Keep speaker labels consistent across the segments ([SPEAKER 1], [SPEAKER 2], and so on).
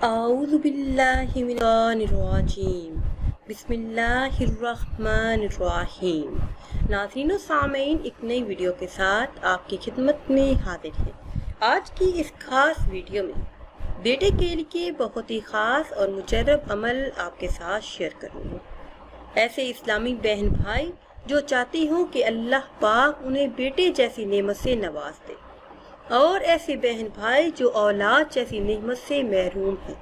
[SPEAKER 1] اعوذ باللہ من الرجیم بسم اللہ الرحمن الرحیم۔ ناظرین و سامعین، ایک نئی ویڈیو کے ساتھ آپ کی خدمت میں حاضر ہیں۔ آج کی اس خاص ویڈیو میں بیٹے کے لیے بہت ہی خاص اور مجرب عمل آپ کے ساتھ شیئر کروں گی۔ ایسے اسلامی بہن بھائی جو چاہتی ہوں کہ اللہ پاک انہیں بیٹے جیسی نعمت سے نواز دے، اور ایسے بہن بھائی جو اولاد جیسی نعمت سے محروم ہیں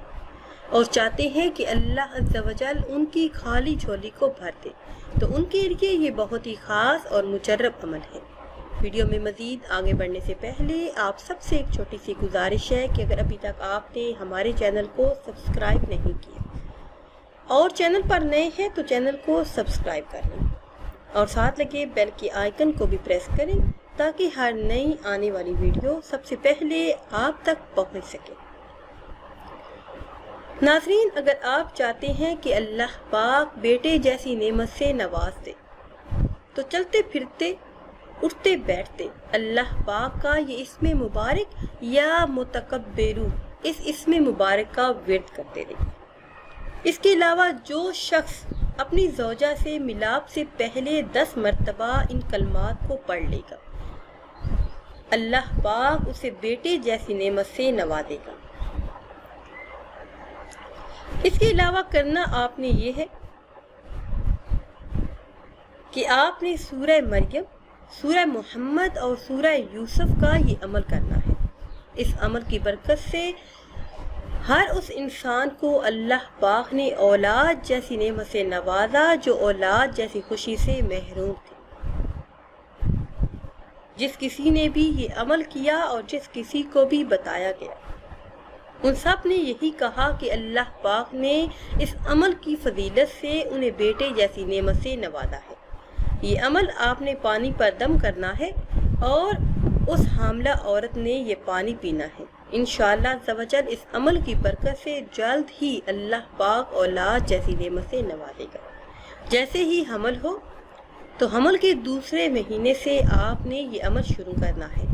[SPEAKER 1] اور چاہتے ہیں کہ اللہ عز و جل ان کی خالی جھولی کو بھر دے، تو ان کے لیے یہ بہت ہی خاص اور مجرب عمل ہے۔ ویڈیو میں مزید آگے بڑھنے سے پہلے آپ سب سے ایک چھوٹی سی گزارش ہے کہ اگر ابھی تک آپ نے ہمارے چینل کو سبسکرائب نہیں کیا اور چینل پر نئے ہیں تو چینل کو سبسکرائب کر لیں اور ساتھ لگے بیل کے آئیکن کو بھی پریس کریں تاکہ ہر نئی آنے والی ویڈیو سب سے پہلے آپ تک پہنچ سکے۔ ناظرین، اگر آپ چاہتے ہیں کہ اللہ پاک بیٹے جیسی نعمت سے نواز دے تو چلتے پھرتے اٹھتے بیٹھتے اللہ پاک کا یہ اسم مبارک یا متکبرو اس اسم مبارک کا ورد کرتے رہے۔ اس کے علاوہ جو شخص اپنی زوجہ سے ملاپ سے پہلے 10 مرتبہ ان کلمات کو پڑھ لے گا، اللہ پاک اسے بیٹے جیسی نعمت سے نوازے گا۔ اس کے علاوہ کرنا آپ نے یہ ہے کہ آپ نے سورہ مریم، سورہ محمد اور سورہ یوسف کا یہ عمل کرنا ہے۔ اس عمل کی برکت سے ہر اس انسان کو اللہ پاک نے اولاد جیسی نعمت سے نوازا جو اولاد جیسی خوشی سے محروم تھے۔ جس کسی نے بھی یہ عمل کیا اور جس کسی کو بھی بتایا گیا، ان سب نے یہی کہا کہ اللہ پاک نے اس عمل کی فضیلت سے انہیں بیٹے جیسی نعمت سے نوازا ہے۔ یہ عمل آپ نے پانی پر دم کرنا ہے اور اس حاملہ عورت نے یہ پانی پینا ہے۔ انشاءاللہ عز و جل اس عمل کی برکت سے جلد ہی اللہ پاک اولاد جیسی نعمت سے نوازے گا۔ جیسے ہی حمل ہو تو حمل کے دوسرے مہینے سے آپ نے یہ عمل شروع کرنا ہے۔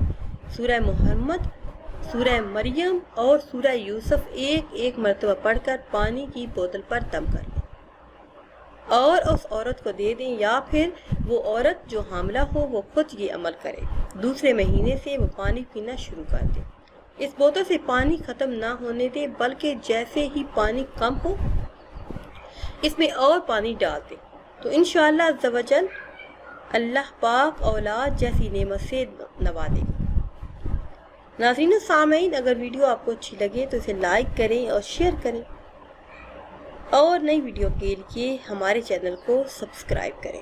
[SPEAKER 1] سورہ محمد، سورہ مریم اور سورہ یوسف ایک مرتبہ پڑھ کر پانی کی بوتل پر دم کر لیں اور اس عورت کو دے دیں، یا پھر وہ عورت جو حاملہ ہو وہ خود یہ عمل کرے۔ دوسرے مہینے سے وہ پانی پینا شروع کر دے۔ اس بوتل سے پانی ختم نہ ہونے دے، بلکہ جیسے ہی پانی کم ہو اس میں اور پانی ڈال دے، تو انشاءاللہ عز و جل اللہ پاک اولاد جیسی نعمت سے نوازے گا۔ ناظرین و سامعین، اگر ویڈیو آپ کو اچھی لگے تو اسے لائک کریں اور شیئر کریں، اور نئی ویڈیو کے لیے ہمارے چینل کو سبسکرائب کریں۔